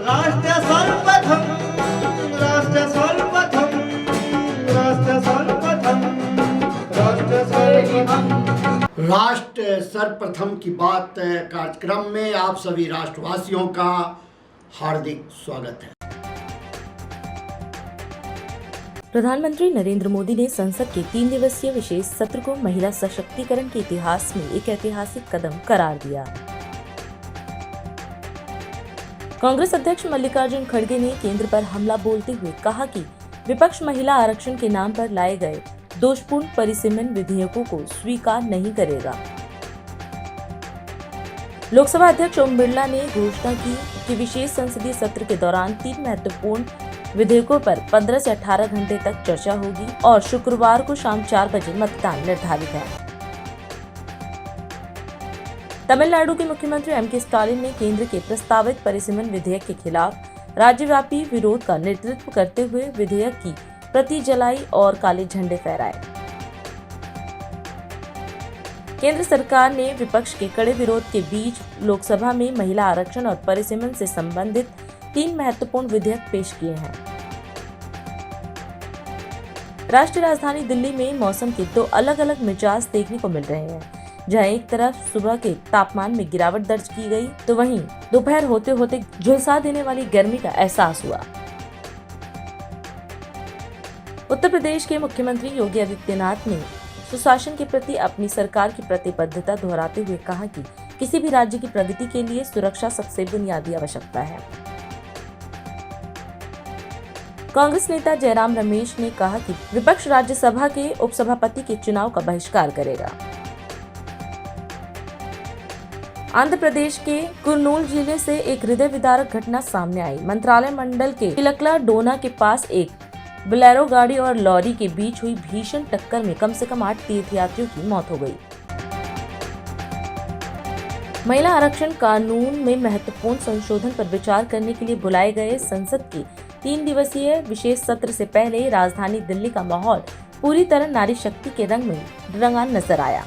राष्ट्र सर्वप्रथम, राष्ट्र सर्वप्रथम, राष्ट्र सर्वप्रथम, राष्ट्र सर्वप्रथम। राष्ट्र सर्वप्रथम की बात कार्यक्रम में आप सभी राष्ट्रवासियों का हार्दिक स्वागत है। प्रधानमंत्री नरेंद्र मोदी ने संसद के 3 दिवसीय विशेष सत्र को महिला सशक्तिकरण के इतिहास में एक ऐतिहासिक कदम करार दिया। कांग्रेस अध्यक्ष मल्लिकार्जुन खड़गे ने केंद्र पर हमला बोलते हुए कहा कि विपक्ष महिला आरक्षण के नाम पर लाए गए दोषपूर्ण परिसीमन विधेयकों को स्वीकार नहीं करेगा। लोकसभा अध्यक्ष ओम बिरला ने घोषणा की कि विशेष संसदीय सत्र के दौरान 3 महत्वपूर्ण विधेयकों पर 15 से 18 घंटे तक चर्चा होगी और शुक्रवार को शाम 4 बजे मतदान निर्धारित है। तमिलनाडु के मुख्यमंत्री एम.के. स्टालिन ने केंद्र के प्रस्तावित परिसीमन विधेयक के खिलाफ राज्यव्यापी विरोध का नेतृत्व करते हुए विधेयक की प्रति जलाई और काले झंडे फहराए। केंद्र सरकार ने विपक्ष के कड़े विरोध के बीच लोकसभा में महिला आरक्षण और परिसीमन से संबंधित 3 महत्वपूर्ण विधेयक पेश किए हैं। राष्ट्रीय राजधानी दिल्ली में मौसम के 2 अलग अलग मिजाज देखने को मिल रहे हैं, जहां एक तरफ सुबह के तापमान में गिरावट दर्ज की गई, तो वहीं दोपहर होते होते झुलसा देने वाली गर्मी का एहसास हुआ। उत्तर प्रदेश के मुख्यमंत्री योगी आदित्यनाथ ने सुशासन के प्रति अपनी सरकार की प्रतिबद्धता दोहराते हुए कहा कि किसी भी राज्य की प्रगति के लिए सुरक्षा सबसे बुनियादी आवश्यकता है। कांग्रेस नेता जयराम रमेश ने कहा कि विपक्ष राज्यसभा के उपसभापति के चुनाव का बहिष्कार करेगा। आंध्र प्रदेश के कुर्नूल जिले से एक हृदय विदारक घटना सामने आई। मंत्रालय मंडल के चिलकला डोना के पास एक बोलेरो गाड़ी और लॉरी के बीच हुई भीषण टक्कर में कम से कम 8 तीर्थयात्रियों की मौत हो गई। महिला आरक्षण कानून में महत्वपूर्ण संशोधन पर विचार करने के लिए बुलाए गए संसद के 3 दिवसीय विशेष सत्र से पहले राजधानी दिल्ली का माहौल पूरी तरह नारी शक्ति के रंग में रंगा नजर आया।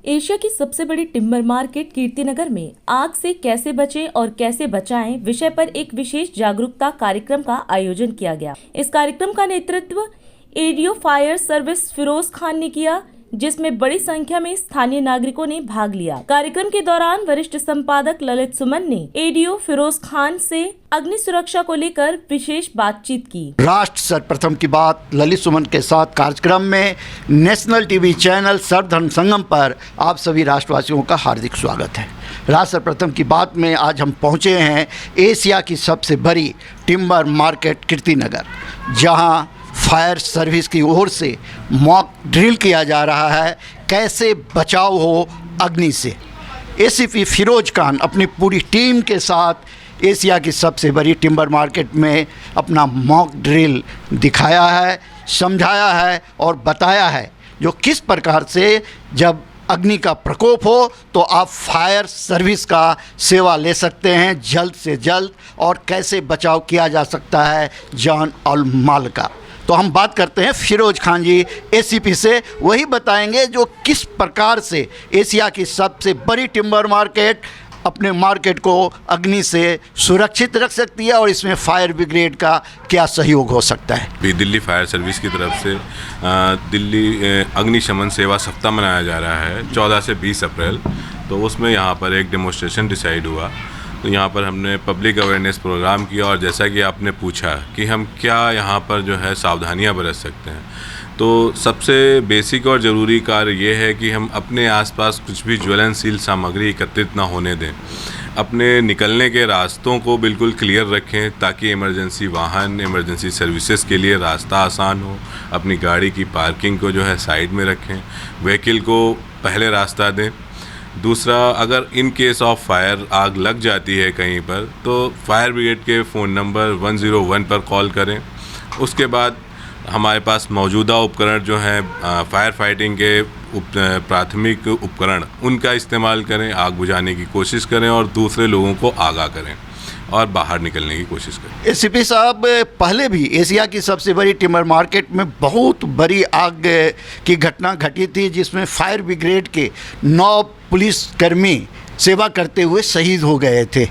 एशिया की सबसे बड़ी टिम्बर मार्केट कीर्तिनगर में आग से कैसे बचें और कैसे बचाएं विषय पर एक विशेष जागरूकता कार्यक्रम का आयोजन किया गया। इस कार्यक्रम का नेतृत्व ADO fire service Firoz Khan ने किया, जिसमें बड़ी संख्या में स्थानीय नागरिकों ने भाग लिया। कार्यक्रम के दौरान वरिष्ठ संपादक ललित सुमन ने एडीओ फिरोज खान से अग्नि सुरक्षा को लेकर विशेष बातचीत की। राष्ट्र सर्वप्रथम की बात ललित सुमन के साथ कार्यक्रम में नेशनल टीवी चैनल सर्वधर्म संगम पर आप सभी राष्ट्रवासियों का हार्दिक स्वागत है। राष्ट्र सर्वप्रथम की बात में आज हम पहुंचे हैं एशिया की सबसे बड़ी टिम्बर मार्केट कीर्तिनगर, जहां फायर सर्विस की ओर से मॉक ड्रिल किया जा रहा है, कैसे बचाव हो अग्नि से। एसीपी फिरोज खान अपनी पूरी टीम के साथ एशिया की सबसे बड़ी टिम्बर मार्केट में अपना मॉक ड्रिल दिखाया है, समझाया है और बताया है जो किस प्रकार से जब अग्नि का प्रकोप हो तो आप फायर सर्विस का सेवा ले सकते हैं जल्द से जल्द, और कैसे बचाव किया जा सकता है जान और माल का। तो हम बात करते हैं फिरोज खान जी एसीपी से, वही बताएंगे जो किस प्रकार से एशिया की सबसे बड़ी टिम्बर मार्केट अपने मार्केट को अग्नि से सुरक्षित रख सकती है और इसमें फायर ब्रिगेड का क्या सहयोग हो सकता है। दिल्ली फायर सर्विस की तरफ से दिल्ली अग्निशमन सेवा सप्ताह मनाया जा रहा है 14 से 20 अप्रैल। तो उसमें यहाँ पर एक डेमोन्स्ट्रेशन डिसाइड हुआ, तो यहाँ पर हमने पब्लिक अवेयरनेस प्रोग्राम किया और जैसा कि आपने पूछा कि हम क्या यहाँ पर जो है सावधानियाँ बरत सकते हैं, तो सबसे बेसिक और ज़रूरी कार्य ये है कि हम अपने आसपास कुछ भी ज्वलनशील सामग्री एकत्रित ना होने दें। अपने निकलने के रास्तों को बिल्कुल क्लियर रखें ताकि इमरजेंसी वाहन, इमरजेंसी सर्विसेज के लिए रास्ता आसान हो। अपनी गाड़ी की पार्किंग को जो है साइड में रखें, व्हीकल को पहले रास्ता दें। दूसरा, अगर इन केस ऑफ फायर आग लग जाती है कहीं पर, तो फायर ब्रिगेड के फ़ोन नंबर 101 पर कॉल करें। उसके बाद हमारे पास मौजूदा उपकरण जो हैं फायर फाइटिंग के प्राथमिक उपकरण, उनका इस्तेमाल करें, आग बुझाने की कोशिश करें और दूसरे लोगों को आगाह करें और बाहर निकलने की कोशिश करें। एसीपी साहब, पहले भी एशिया की सबसे बड़ी टिम्बर मार्केट में बहुत बड़ी आग की घटना घटी थी जिसमें फायर ब्रिगेड के 9 पुलिसकर्मी सेवा करते हुए शहीद हो गए थे।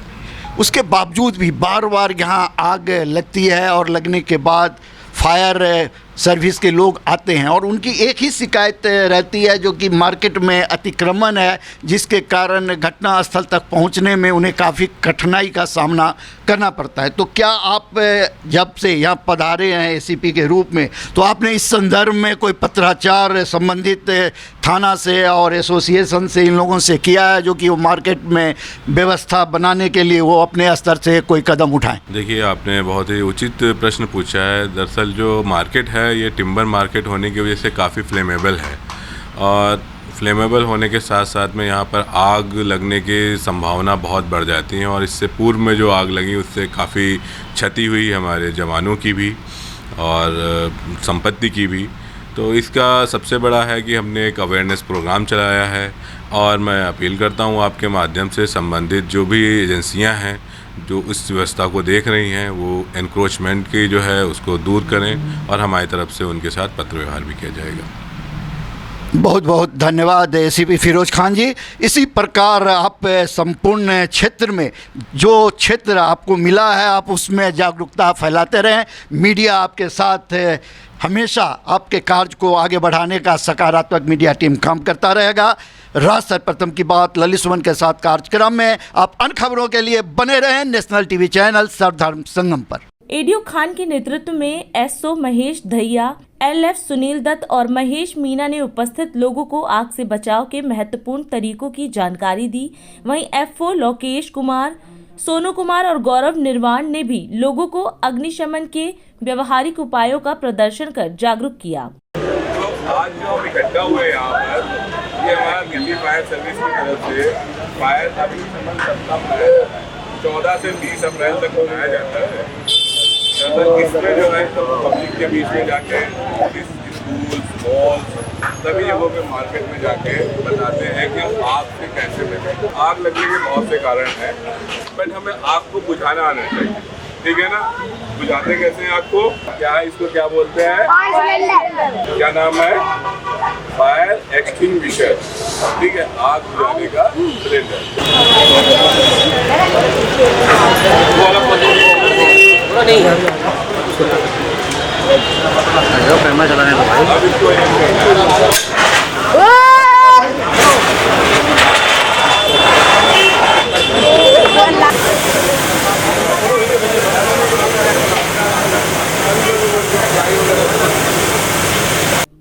उसके बावजूद भी बार बार यहाँ आग लगती है और लगने के बाद फायर सर्विस के लोग आते हैं और उनकी एक ही शिकायत रहती है, जो कि मार्केट में अतिक्रमण है, जिसके कारण घटनास्थल तक पहुंचने में उन्हें काफ़ी कठिनाई का सामना करना पड़ता है। तो क्या आप जब से यहाँ पधारे हैं एसीपी के रूप में, तो आपने इस संदर्भ में कोई पत्राचार संबंधित थाना से और एसोसिएशन से इन लोगों से किया है, जो कि वो मार्केट में व्यवस्था बनाने के लिए वो अपने स्तर से कोई कदम उठाएं? देखिए, आपने बहुत ही उचित प्रश्न पूछा है। दरअसल जो मार्केट है ये टिम्बर मार्केट होने की वजह से काफ़ी फ्लेमेबल है और फ्लेमेबल होने के साथ साथ में यहाँ पर आग लगने की संभावना बहुत बढ़ जाती है और इससे पूर्व में जो आग लगी उससे काफ़ी क्षति हुई हमारे जवानों की भी और संपत्ति की भी। तो इसका सबसे बड़ा है कि हमने एक अवेयरनेस प्रोग्राम चलाया है और मैं अपील करता हूँ आपके माध्यम से संबंधित जो भी एजेंसियाँ हैं जो इस व्यवस्था को देख रही हैं वो एनक्रोचमेंट की जो है उसको दूर करें और हमारी तरफ से उनके साथ पत्र व्यवहार भी किया जाएगा। बहुत बहुत धन्यवाद एसीपी फिरोज खान जी। इसी प्रकार आप संपूर्ण क्षेत्र में जो क्षेत्र आपको मिला है आप उसमें जागरूकता फैलाते रहें। मीडिया आपके साथ हमेशा आपके कार्य को आगे बढ़ाने का सकारात्मक मीडिया टीम काम करता रहेगा। राष्ट्र प्रथम की बात ललित सुमन के साथ कार्यक्रम में आप अन्य खबरों के लिए बने रहें नेशनल टीवी चैनल सर्वधर्म संगम पर। एडीओ खान के नेतृत्व में एसओ महेश धैया, एलएफ सुनील दत्त और महेश मीना ने उपस्थित लोगों को आग से बचाव के महत्वपूर्ण तरीकों की जानकारी दी। वहीं एफओ लोकेश कुमार, सोनू कुमार और गौरव निर्वाण ने भी लोगों को अग्निशमन के व्यवहारिक उपायों का प्रदर्शन कर जागरूक किया। तो आज जो हम इकट्ठा हुए यहाँ पर, ये हमारा दिल्ली फायर सर्विस की तरफ से फायर अग्निशमन सप्ताह मनाया जाता है। 14 से 20 अप्रैल तक मनाया जाता है। इसमें जो है तो पब्लिक के बीच में जाके स्कूल, मॉल, सभी जगहों पे मार्केट में जाके बताते हैं कि आग से कैसे बचें। आग लगने के बहुत से कारण हैं, बट हमें आग को बुझाना आना चाहिए, ठीक है ना। बुझाते कैसे हैं आग को? क्या है, इसको क्या बोलते हैं? क्या नाम है? फायर एक्सटिंग्विशर, ठीक है, आग बुझाने का सिलेंडर। अब इसको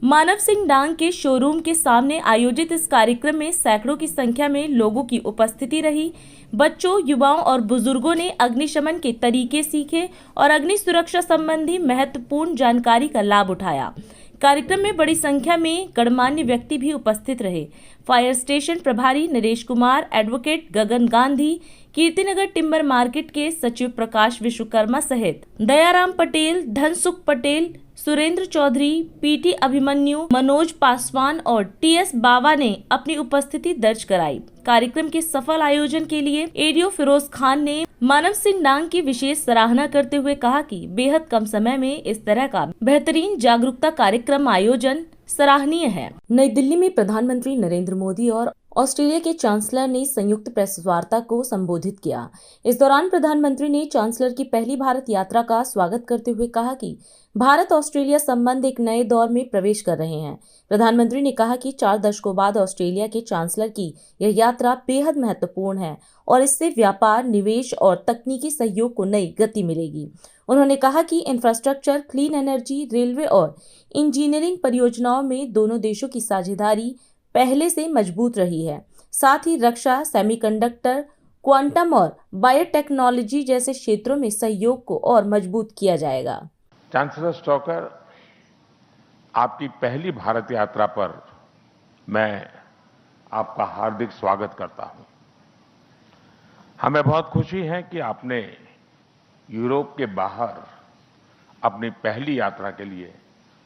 मानव सिंह डांग के शोरूम के सामने आयोजित इस कार्यक्रम में सैकड़ों की संख्या में लोगों की उपस्थिति रही। बच्चों, युवाओं और बुजुर्गों ने अग्निशमन के तरीके सीखे और अग्नि सुरक्षा संबंधी महत्वपूर्ण जानकारी का लाभ उठाया। कार्यक्रम में बड़ी संख्या में गणमान्य व्यक्ति भी उपस्थित रहे। फायर स्टेशन प्रभारी नरेश कुमार, एडवोकेट गगन गांधी, कीर्तिनगर टिम्बर मार्केट के सचिव प्रकाश विश्वकर्मा सहित दयाराम पटेल, धनसुख पटेल, सुरेंद्र चौधरी, पीटी अभिमन्यु, मनोज पासवान और टीएस बावा ने अपनी उपस्थिति दर्ज कराई। कार्यक्रम के सफल आयोजन के लिए एडीओ फिरोज खान ने मानव सिंह डांग की विशेष सराहना करते हुए कहा कि बेहद कम समय में इस तरह का बेहतरीन जागरूकता कार्यक्रम आयोजन सराहनीय है। नई दिल्ली में प्रधानमंत्री नरेंद्र मोदी और ऑस्ट्रेलिया के चांसलर ने संयुक्त प्रेस वार्ता को संबोधित किया। इस दौरान प्रधानमंत्री ने चांसलर की पहली भारत यात्रा का स्वागत करते हुए कहा कि भारत ऑस्ट्रेलिया संबंध एक नए दौर में प्रवेश कर रहे हैं। प्रधानमंत्री ने कहा कि 4 दशकों बाद ऑस्ट्रेलिया के चांसलर की यह यात्रा बेहद महत्वपूर्ण है और इससे व्यापार, निवेश और तकनीकी सहयोग को नई गति मिलेगी। उन्होंने कहा कि इंफ्रास्ट्रक्चर, क्लीन एनर्जी, रेलवे और इंजीनियरिंग परियोजनाओं में दोनों देशों की साझेदारी पहले से मजबूत रही है। साथ ही रक्षा, सेमीकंडक्टर, क्वांटम और बायोटेक्नोलॉजी जैसे क्षेत्रों में सहयोग को और मजबूत किया जाएगा। चांसलर स्टॉकर, आपकी पहली भारत यात्रा पर मैं आपका हार्दिक स्वागत करता हूं। हमें बहुत खुशी है कि आपने यूरोप के बाहर अपनी पहली यात्रा के लिए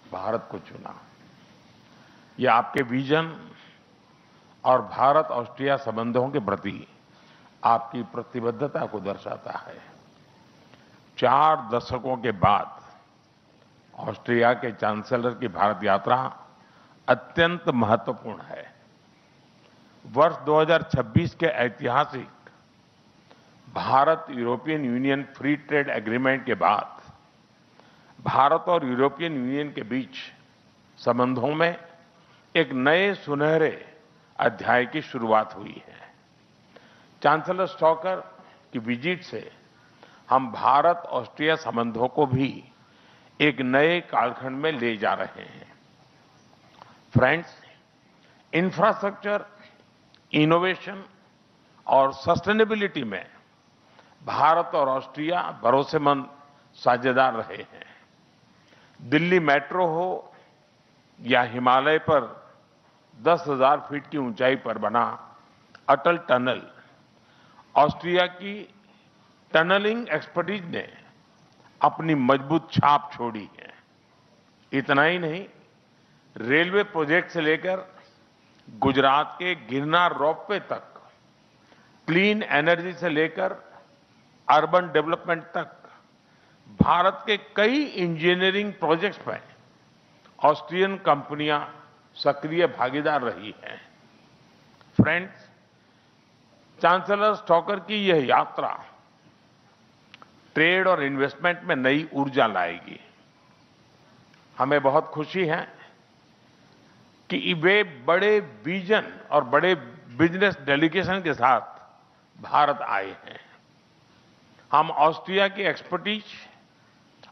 भारत को चुना। यह आपके विजन और भारत ऑस्ट्रेलिया संबंधों के प्रति आपकी प्रतिबद्धता को दर्शाता है। 4 दशकों के बाद ऑस्ट्रेलिया के चांसलर की भारत यात्रा अत्यंत महत्वपूर्ण है। वर्ष 2026 के ऐतिहासिक Bharat European union free trade agreement के बाद भारत और यूरोपियन यूनियन के बीच संबंधों में एक नए सुनहरे अध्याय की शुरुआत हुई है। चांसलर स्टॉकर की विजिट से हम भारत ऑस्ट्रिया संबंधों को भी एक नए कालखंड में ले जा रहे हैं। फ्रेंड्स, इंफ्रास्ट्रक्चर, इनोवेशन और सस्टेनेबिलिटी में भारत और ऑस्ट्रिया भरोसेमंद साझेदार रहे हैं। दिल्ली मेट्रो हो या हिमालय पर 10,000 फीट की ऊंचाई पर बना अटल टनल, ऑस्ट्रिया की टनलिंग एक्सपर्टीज ने अपनी मजबूत छाप छोड़ी है। इतना ही नहीं, रेलवे प्रोजेक्ट से लेकर गुजरात के गिरनार रोपवे तक, क्लीन एनर्जी से लेकर अर्बन डेवलपमेंट तक भारत के कई इंजीनियरिंग प्रोजेक्ट्स में ऑस्ट्रियन कंपनियां सक्रिय भागीदार रही हैं। फ्रेंड्स, चांसलर स्टॉकर की यह यात्रा ट्रेड और इन्वेस्टमेंट में नई ऊर्जा लाएगी। हमें बहुत खुशी है कि वे बड़े विजन और बड़े बिजनेस डेलीगेशन के साथ भारत आए हैं। हम ऑस्ट्रिया की एक्सपर्टीज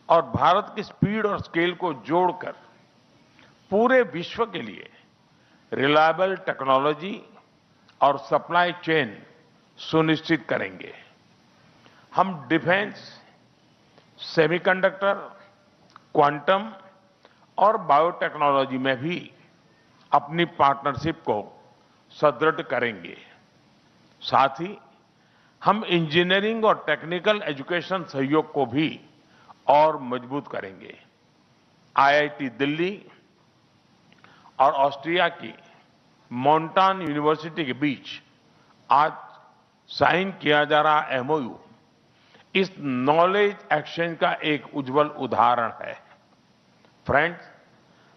और भारत की स्पीड और स्केल को जोड़कर पूरे विश्व के लिए रिलायबल टेक्नोलॉजी और सप्लाई चेन सुनिश्चित करेंगे। हम डिफेंस, सेमीकंडक्टर, क्वांटम और बायोटेक्नोलॉजी में भी अपनी पार्टनरशिप को सुदृढ़ करेंगे। साथ ही हम इंजीनियरिंग और टेक्निकल एजुकेशन सहयोग को भी और मजबूत करेंगे। आईआईटी दिल्ली और ऑस्ट्रिया की मोंटान यूनिवर्सिटी के बीच आज साइन किया जा रहा एमओयू इस नॉलेज एक्सचेंज का एक उज्जवल उदाहरण है। फ्रेंड्स,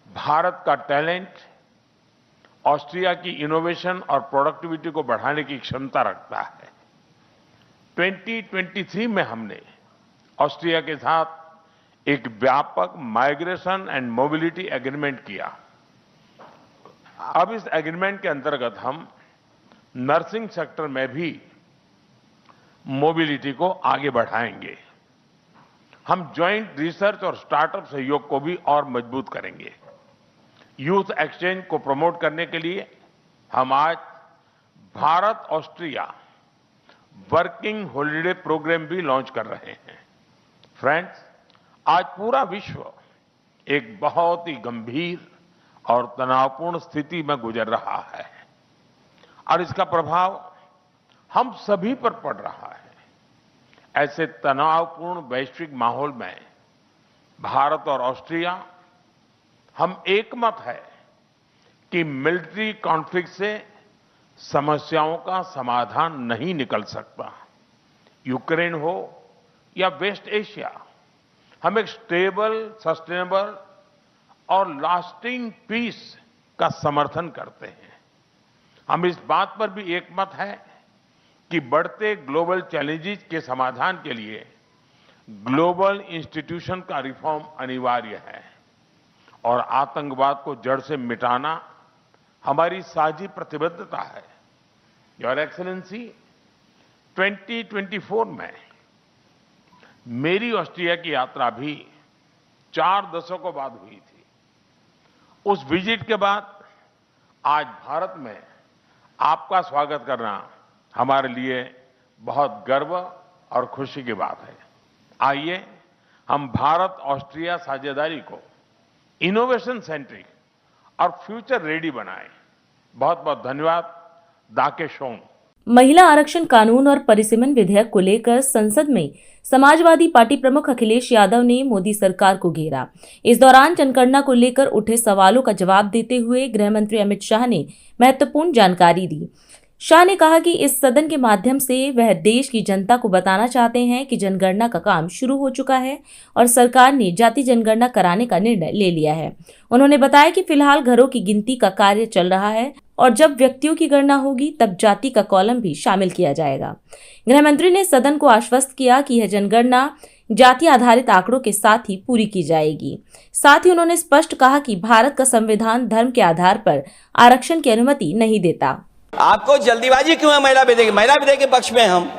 भारत का टैलेंट ऑस्ट्रिया की इनोवेशन और प्रोडक्टिविटी को बढ़ाने की क्षमता रखता है। 2023 में हमने ऑस्ट्रिया के साथ एक व्यापक माइग्रेशन एंड मोबिलिटी एग्रीमेंट किया। अब इस एग्रीमेंट के अंतर्गत हम नर्सिंग सेक्टर में भी मोबिलिटी को आगे बढ़ाएंगे। हम ज्वाइंट रिसर्च और स्टार्टअप सहयोग को भी और मजबूत करेंगे। यूथ एक्सचेंज को प्रमोट करने के लिए हम आज Bharat Austria working holiday program भी लॉन्च कर रहे हैं। फ्रेंड्स, आज पूरा विश्व एक बहुत ही गंभीर और तनावपूर्ण स्थिति में गुजर रहा है और इसका प्रभाव हम सभी पर पड़ रहा है। ऐसे तनावपूर्ण वैश्विक माहौल में भारत और ऑस्ट्रिया हम एकमत है कि मिलिट्री कॉन्फ्लिक्ट से समस्याओं का समाधान नहीं निकल सकता। यूक्रेन हो या वेस्ट एशिया, हम एक स्टेबल, सस्टेनेबल और लास्टिंग पीस का समर्थन करते हैं। हम इस बात पर भी एकमत है कि बढ़ते ग्लोबल चैलेंजेस के समाधान के लिए ग्लोबल इंस्टीट्यूशन का रिफॉर्म अनिवार्य है और आतंकवाद को जड़ से मिटाना हमारी साझी प्रतिबद्धता है। योर एक्सेलेंसी, 2024 में मेरी ऑस्ट्रिया की यात्रा भी 4 दशकों बाद हुई थी। उस विजिट के बाद आज भारत में आपका स्वागत करना हमारे लिए बहुत गर्व और खुशी की बात है। आइए हम भारत ऑस्ट्रिया साझेदारी को इनोवेशन सेंट्रिक और फ्यूचर रेडी बनाएं। बहुत बहुत धन्यवाद। दाके शोन। महिला आरक्षण कानून और परिसीमन विधेयक को लेकर संसद में समाजवादी पार्टी प्रमुख अखिलेश यादव ने मोदी सरकार को घेरा। इस दौरान जनगणना को लेकर उठे सवालों का जवाब देते हुए गृह मंत्री अमित शाह ने महत्वपूर्ण जानकारी दी। शाह ने कहा कि इस सदन के माध्यम से वह देश की जनता को बताना चाहते हैं कि जनगणना का काम शुरू हो चुका है और सरकार ने जाति जनगणना कराने का निर्णय ले लिया है। उन्होंने बताया कि फिलहाल घरों की गिनती का कार्य चल रहा है और जब व्यक्तियों की गणना होगी तब जाति का कॉलम भी शामिल किया जाएगा। गृह मंत्री ने सदन को आश्वस्त किया कि यह जनगणना जाति आधारित आंकड़ों के साथ ही पूरी की जाएगी। साथ ही उन्होंने स्पष्ट कहा कि भारत का संविधान धर्म के आधार पर आरक्षण की अनुमति नहीं देता। आपको जल्दीबाजी क्यों है महिला विधेयक के पक्ष में हम?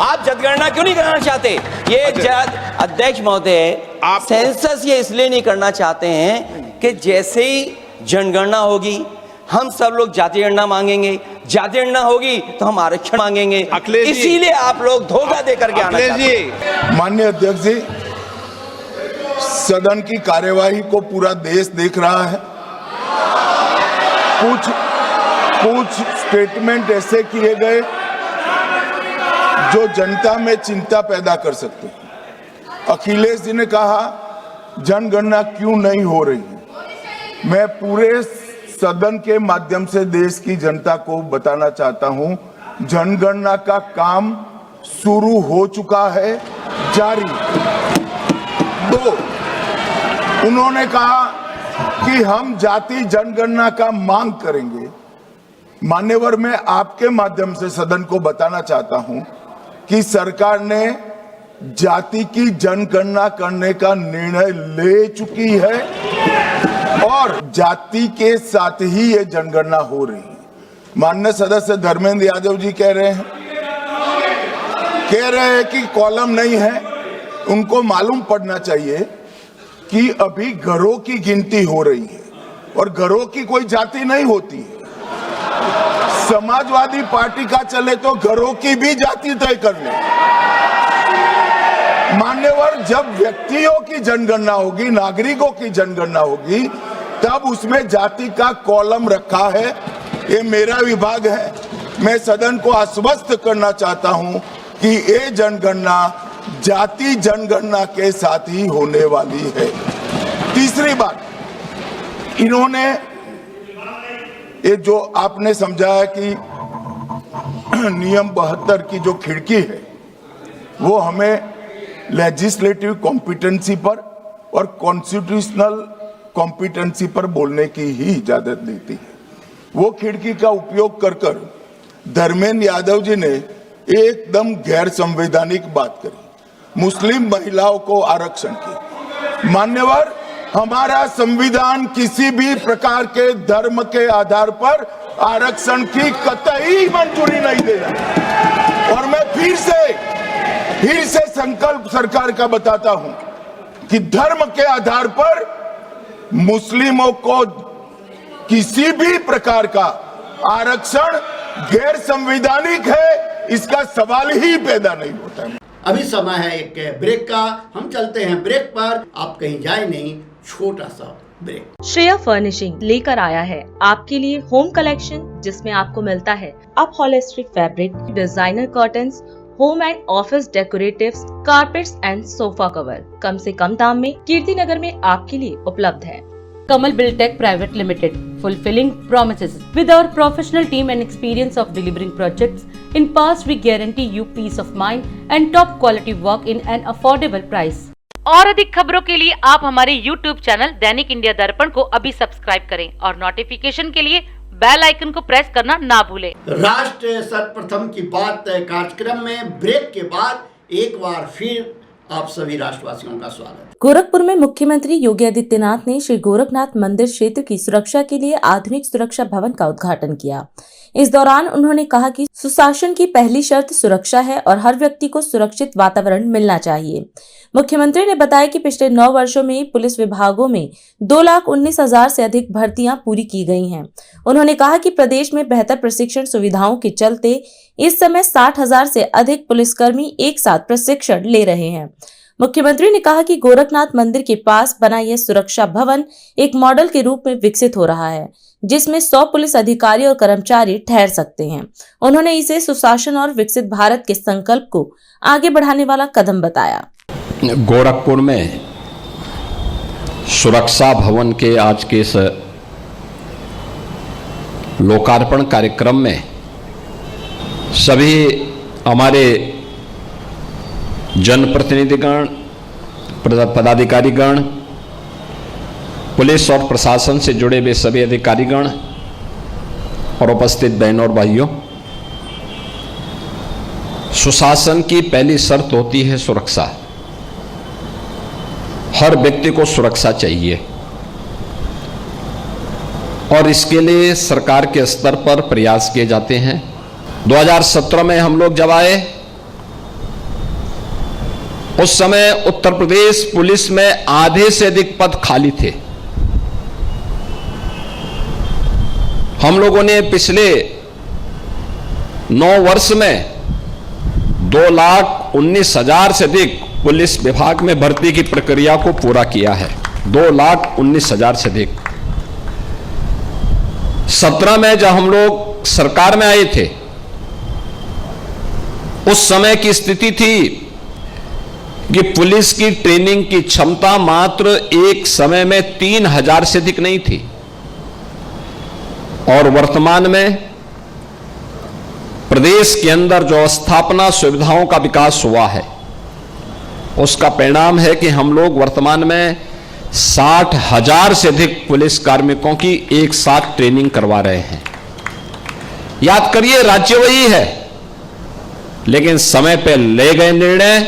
आप जनगणना क्यों नहीं कराना चाहते? ये अध्यक्ष महोदय, सेंसस ये इसलिए नहीं करना चाहते हैं कि जैसे ही जनगणना होगी हम सब लोग जाति गणना मांगेंगे, जाति गणना होगी तो हम आरक्षण मांगेंगे, इसीलिए आप लोग धोखा देकर के आना चाहते हैं। माननीय अध्यक्ष जी, सदन की कार्यवाही को पूरा देश देख रहा है। कुछ स्टेटमेंट ऐसे किए गए जो जनता में चिंता पैदा कर सकते हैं। अखिलेश जी ने कहा जनगणना क्यों नहीं हो रही है। मैं पूरे सदन के माध्यम से देश की जनता को बताना चाहता हूं, जनगणना का काम शुरू हो चुका है, जारी। 2, उन्होंने कहा कि हम जाति जनगणना का मांग करेंगे। मान्यवर, मैं आपके माध्यम से सदन को बताना चाहता हूं कि सरकार ने जाति की जनगणना करने का निर्णय ले चुकी है और जाति के साथ ही ये जनगणना हो रही है। माननीय सदस्य धर्मेंद्र यादव जी कह रहे हैं कि कॉलम नहीं है। उनको मालूम पड़ना चाहिए कि अभी घरों की गिनती हो रही है और घरों की कोई जाति नहीं होती है। समाजवादी पार्टी का चले तो घरों की भी जाति तय कर ले। मान्यवर, जब व्यक्तियों की जनगणना होगी, नागरिकों की जनगणना होगी, तब उसमें जाति का कॉलम रखा है। ये मेरा विभाग है। मैं सदन को आश्वस्त करना चाहता हूं कि ये जनगणना जाति जनगणना के साथ ही होने वाली है। तीसरी बात, इन्होंने ये जो आपने समझाया कि नियम 72 की जो खिड़की है वो हमें लेजिस्लेटिव कॉम्पिटेंसी पर और कॉन्स्टिट्यूशनल कॉम्पिटेंसी पर बोलने की ही इजाजत देती है। वो खिड़की का उपयोग कर धर्मेंद्र यादव जी ने एकदम गैर संवैधानिक बात करी, मुस्लिम महिलाओं को आरक्षण की। मान्यवर, हमारा संविधान किसी भी प्रकार के धर्म के आधार पर आरक्षण की कतई मंजूरी नहीं दे रहा। और मैं फिर से संकल्प सरकार का बताता हूं कि धर्म के आधार पर मुस्लिमों को किसी भी प्रकार का आरक्षण गैर संवैधानिक है, इसका सवाल ही पैदा नहीं होता है। अभी समय है एक ब्रेक का। हम चलते हैं ब्रेक पर, आप कहीं जाए नहीं, छोटा सा ब्रेक। श्रेया फर्निशिंग लेकर आया है आपके लिए होम कलेक्शन, जिसमें आपको मिलता है upholstery fabric, designer curtains, home and office decoratives, carpets and sofa cover कम से कम दाम में कीर्ति नगर में आपके लिए उपलब्ध है। Kamal Buildtech Private Limited, fulfilling promises. With our professional team and experience of delivering projects, in past we guarantee you peace of mind and top quality work in an affordable price. और अधिक खबरों के लिए आप हमारे YouTube channel दैनिक India दर्पण को अभी सब्सक्राइब करें और नोटिफिकेशन के लिए बेल आइकन को प्रेस करना ना भूलें। राष्ट्र सर्वप्रथम की बात कार्यक्रम में ब्रेक के बाद एक बार फिर आप सभी राष्ट्रवासियों का स्वागत। गोरखपुर में मुख्यमंत्री योगी आदित्यनाथ ने श्री गोरखनाथ मंदिर क्षेत्र की सुरक्षा के लिए आधुनिक सुरक्षा भवन का उद्घाटन किया। इस दौरान उन्होंने कहा कि सुशासन की पहली शर्त सुरक्षा है और हर व्यक्ति को सुरक्षित वातावरण मिलना चाहिए। मुख्यमंत्री ने बताया कि पिछले 9 वर्षों में पुलिस विभागों में 2,19,000 से अधिक भर्तियां पूरी की गई हैं। उन्होंने कहा कि प्रदेश में बेहतर प्रशिक्षण सुविधाओं के चलते इस समय 60,000 से अधिक पुलिसकर्मी एक साथ प्रशिक्षण ले रहे हैं। मुख्यमंत्री ने कहा कि गोरखनाथ मंदिर के पास बना यह सुरक्षा भवन एक मॉडल के रूप में विकसित हो रहा है, जिसमें 100 पुलिस अधिकारी और कर्मचारी ठहर सकते हैं। उन्होंने इसे सुशासन और विकसित भारत के संकल्प को आगे बढ़ाने वाला कदम बताया। गोरखपुर में सुरक्षा भवन के आज के इस लोकार्पण कार्यक्रम में सभी हमारे जनप्रतिनिधिगण, पदाधिकारीगण, पुलिस और प्रशासन से जुड़े हुए सभी अधिकारीगण और उपस्थित बहनों और भाइयों, सुशासन की पहली शर्त होती है सुरक्षा। हर व्यक्ति को सुरक्षा चाहिए और इसके लिए सरकार के स्तर पर प्रयास किए जाते हैं। 2017 में हम लोग जब आए, उस समय उत्तर प्रदेश पुलिस में आधे से अधिक पद खाली थे। हम लोगों ने पिछले 9 वर्ष में 2,19,000 से अधिक पुलिस विभाग में भर्ती की प्रक्रिया को पूरा किया है। 2,19,000 से अधिक। 17 में जब हम लोग सरकार में आए थे, उस समय की स्थिति थी कि पुलिस की ट्रेनिंग की क्षमता मात्र एक समय में 3,000 से अधिक नहीं थी। और वर्तमान में प्रदेश के अंदर जो स्थापना सुविधाओं का विकास हुआ है, उसका परिणाम है कि हम लोग वर्तमान में 60,000 से अधिक पुलिस कार्मिकों की एक साथ ट्रेनिंग करवा रहे हैं। याद करिए, राज्य वही है, लेकिन समय पर ले गए निर्णय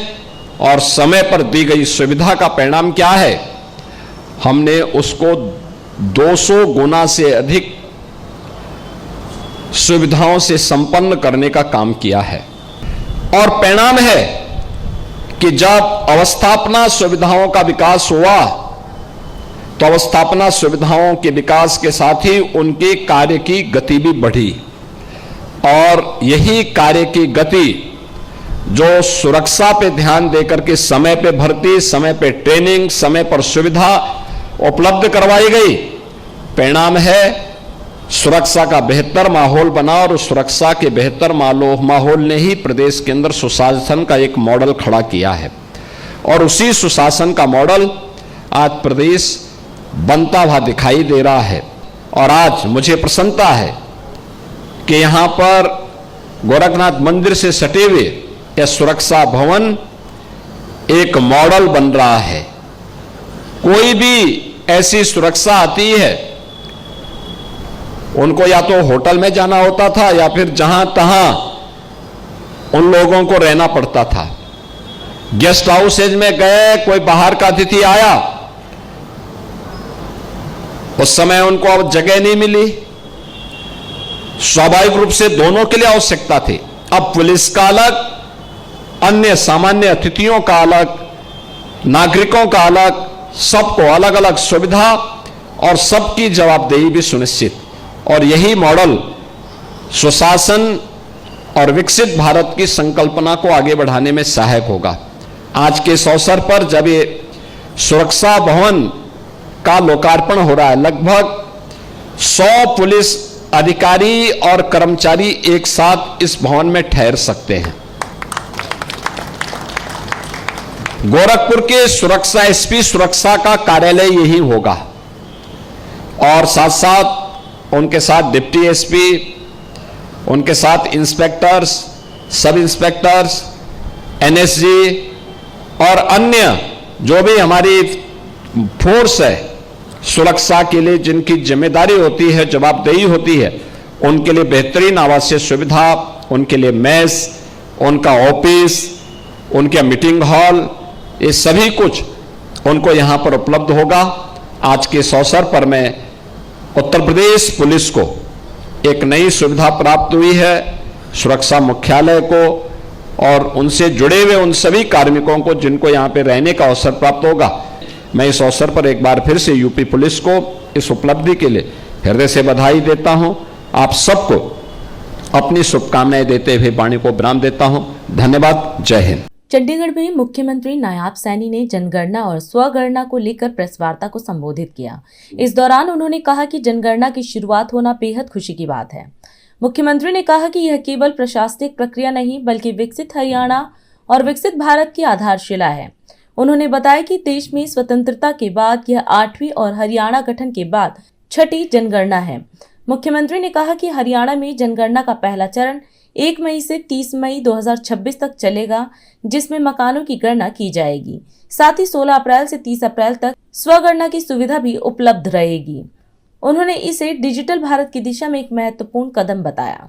और समय पर दी गई सुविधा का परिणाम क्या है? हमने उसको 200 गुना से अधिक सुविधाओं से संपन्न करने का काम किया है। और परिणाम है कि जब अवस्थापना सुविधाओं का विकास हुआ, तो अवस्थापना सुविधाओं के विकास के साथ ही उनके कार्य की गति भी बढ़ी। और यही कार्य की गति जो सुरक्षा पे ध्यान देकर के समय पे भर्ती, समय पे ट्रेनिंग, समय पर सुविधा उपलब्ध करवाई गई, परिणाम है सुरक्षा का बेहतर माहौल बना। और उस सुरक्षा के बेहतर माहौल ने ही प्रदेश के अंदर सुशासन का एक मॉडल खड़ा किया है। और उसी सुशासन का मॉडल आज प्रदेश बनता हुआ दिखाई दे रहा है। और आज मुझे प्रसन्नता है कि यहां पर गोरखनाथ मंदिर से सटे हुए यह सुरक्षा भवन एक मॉडल बन रहा है। कोई भी ऐसी सुरक्षा आती है, उनको या तो होटल में जाना होता था या फिर जहां तहां उन लोगों को रहना पड़ता था। गेस्ट हाउसेज में गए, कोई बाहर का अतिथि आया, उस समय उनको अब जगह नहीं मिली। स्वाभाविक रूप से दोनों के लिए आवश्यकता थी। अब पुलिस का अलग, अन्य सामान्य अतिथियों का अलग, नागरिकों का अलग, सबको अलग अलग सुविधा और सबकी जवाबदेही भी सुनिश्चित। और यही मॉडल सुशासन और विकसित भारत की संकल्पना को आगे बढ़ाने में सहायक होगा। आज के इस अवसर पर जब ये सुरक्षा भवन का लोकार्पण हो रहा है, लगभग 100 पुलिस अधिकारी और कर्मचारी एक साथ इस भवन में ठहर सकते हैं। गोरखपुर के सुरक्षा एसपी सुरक्षा का कार्यालय यही होगा और साथ साथ उनके साथ डिप्टी एसपी, उनके साथ इंस्पेक्टर्स, सब इंस्पेक्टर्स, एनएसजी और अन्य जो भी हमारी फोर्स है सुरक्षा के लिए, जिनकी जिम्मेदारी होती है, जवाबदेही होती है, उनके लिए बेहतरीन आवासीय सुविधा, उनके लिए मेस, उनका ऑफिस, उनके मीटिंग हॉल, ये सभी कुछ उनको यहां पर उपलब्ध होगा। आज के इस अवसर पर मैं उत्तर प्रदेश पुलिस को एक नई सुविधा प्राप्त हुई है, सुरक्षा मुख्यालय को और उनसे जुड़े हुए उन सभी कार्मिकों को जिनको यहाँ पे रहने का अवसर प्राप्त होगा। मैं इस अवसर पर एक बार फिर से यूपी पुलिस को इस उपलब्धि के लिए हृदय से बधाई देता हूँ। आप सबको अपनी शुभकामनाएं देते हुए वाणी को विराम देता हूँ। धन्यवाद। जय हिंद। चंडीगढ़ में मुख्यमंत्री नायाब सैनी ने जनगणना और स्वगणना को लेकर प्रेस वार्ता को संबोधित किया। इस दौरान उन्होंने कहा कि जनगणना की शुरुआत होना बेहद खुशी की बात है। मुख्यमंत्री ने कहा कि यह केवल प्रशासनिक प्रक्रिया नहीं बल्कि विकसित हरियाणा और विकसित भारत की आधारशिला है। उन्होंने बताया कि देश में स्वतंत्रता के बाद यह 8वीं और हरियाणा गठन के बाद 6ठी जनगणना है। मुख्यमंत्री ने कहा कि हरियाणा में जनगणना का पहला चरण 1 मई से 30 मई 2026 तक चलेगा, जिसमें मकानों की गणना की जाएगी। साथ ही 16 अप्रैल से 30 अप्रैल तक स्वगणना की सुविधा भी उपलब्ध रहेगी। उन्होंने इसे डिजिटल भारत की दिशा में एक महत्वपूर्ण कदम बताया।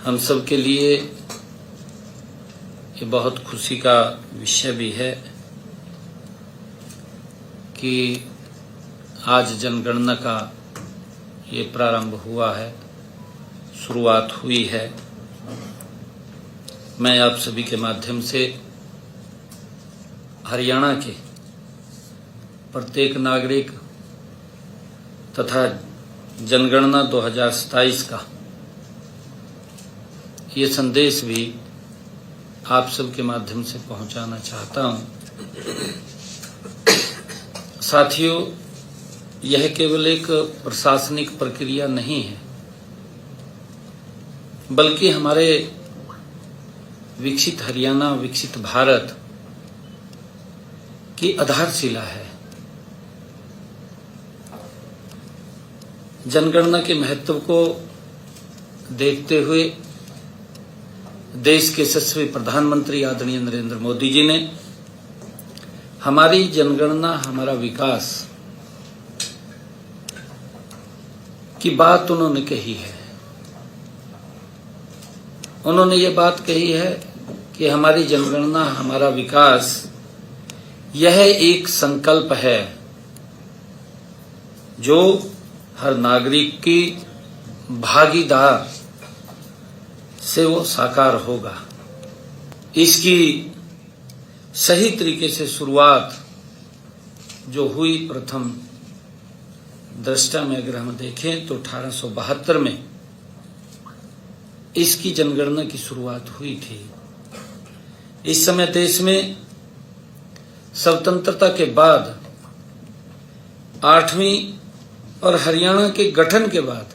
हम सब के लिए ये बहुत खुशी का विषय भी है कि आज जनगणना का ये प्रारंभ हुआ है, शुरुआत हुई है। मैं आप सभी के माध्यम से हरियाणा के प्रत्येक नागरिक तथा जनगणना 2027 का ये संदेश भी आप सबके माध्यम से पहुंचाना चाहता हूं। साथियों, यह केवल एक प्रशासनिक प्रक्रिया नहीं है, बल्कि हमारे विकसित हरियाणा, विकसित भारत की आधारशिला है। जनगणना के महत्व को देखते हुए देश के यशस्वी प्रधानमंत्री आदरणीय नरेंद्र मोदी जी ने हमारी जनगणना हमारा विकास की बात उन्होंने कही है। उन्होंने ये बात कही है कि हमारी जनगणना हमारा विकास यह एक संकल्प है जो हर नागरिक की भागीदार से वो साकार होगा। इसकी सही तरीके से शुरुआत जो हुई प्रथम दृष्टा में अगर हम देखें तो 1872 में इसकी जनगणना की शुरुआत हुई थी। इस समय देश में स्वतंत्रता के बाद 8वीं और हरियाणा के गठन के बाद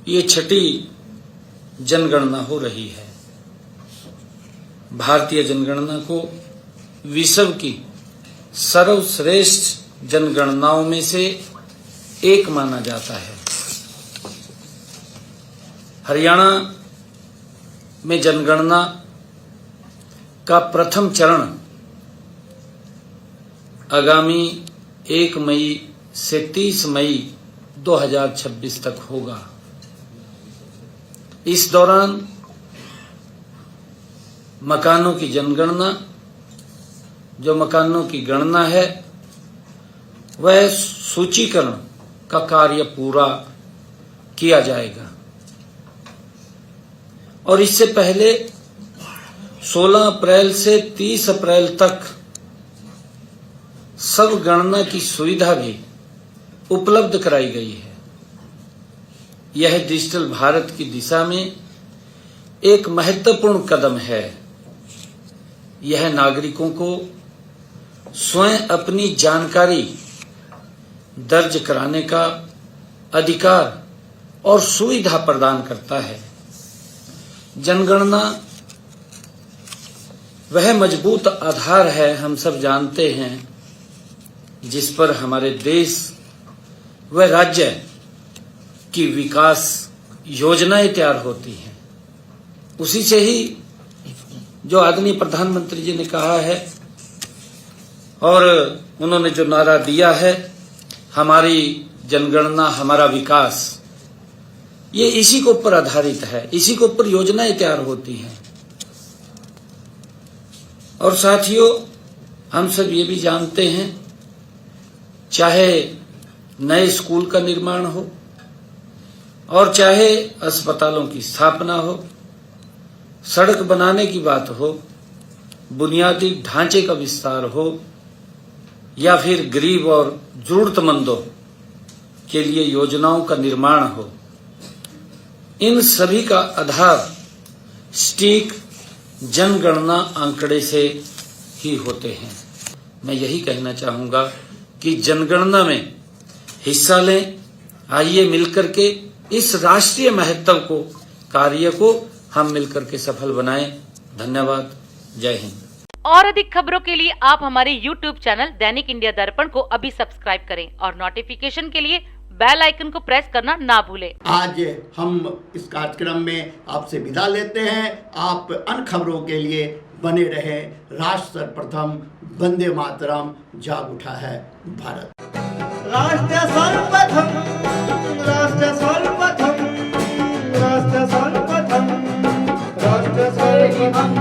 ये 6ठी जनगणना हो रही है। भारतीय जनगणना को विश्व की सर्वश्रेष्ठ जनगणनाओं में से एक माना जाता है। हरियाणा में जनगणना का प्रथम चरण आगामी 1 मई से 30 मई 2026 तक होगा। इस दौरान मकानों की जनगणना, जो मकानों की गणना है, वह सूचीकरण का कार्य पूरा किया जाएगा और इससे पहले 16 अप्रैल से 30 अप्रैल तक सब गणना की सुविधा भी उपलब्ध कराई गई है। यह डिजिटल भारत की दिशा में एक महत्वपूर्ण कदम है। यह नागरिकों को स्वयं अपनी जानकारी दर्ज कराने का अधिकार और सुविधा प्रदान करता है। जनगणना वह मजबूत आधार है, हम सब जानते हैं, जिस पर हमारे देश व राज्य की विकास योजनाएं तैयार होती हैं। उसी से ही जो आदरणीय प्रधानमंत्री जी ने कहा है और उन्होंने जो नारा दिया है, हमारी जनगणना हमारा विकास, ये इसी के ऊपर आधारित है, इसी के ऊपर योजनाएं तैयार होती हैं। और साथियों, हम सब ये भी जानते हैं, चाहे नए स्कूल का निर्माण हो और चाहे अस्पतालों की स्थापना हो, सड़क बनाने की बात हो, बुनियादी ढांचे का विस्तार हो या फिर गरीब और जरूरतमंदों के लिए योजनाओं का निर्माण हो, इन सभी का आधार सटीक जनगणना आंकड़े से ही होते हैं। मैं यही कहना चाहूंगा कि जनगणना में हिस्सा लें। आइए मिलकर के इस राष्ट्रीय महत्व को, कार्य को हम मिलकर के सफल बनाएं। धन्यवाद। जय हिंद। और अधिक खबरों के लिए आप हमारे YouTube चैनल दैनिक इंडिया दर्पण को अभी सब्सक्राइब करें और नोटिफिकेशन के लिए बेल आइकन को प्रेस करना ना भूलें। आज हम इस कार्यक्रम में आपसे विदा लेते हैं। आप अन्य खबरों के लिए बने रहे। राष्ट्र सर्वप्रथम, वंदे मातरम, जाग उठा है भारत। राष्ट्र सर्वप्रथम, राष्ट्र सर्वप्रथम, राष्ट्र सर्वप्रथम, राष्ट्र सर्वप्रथम।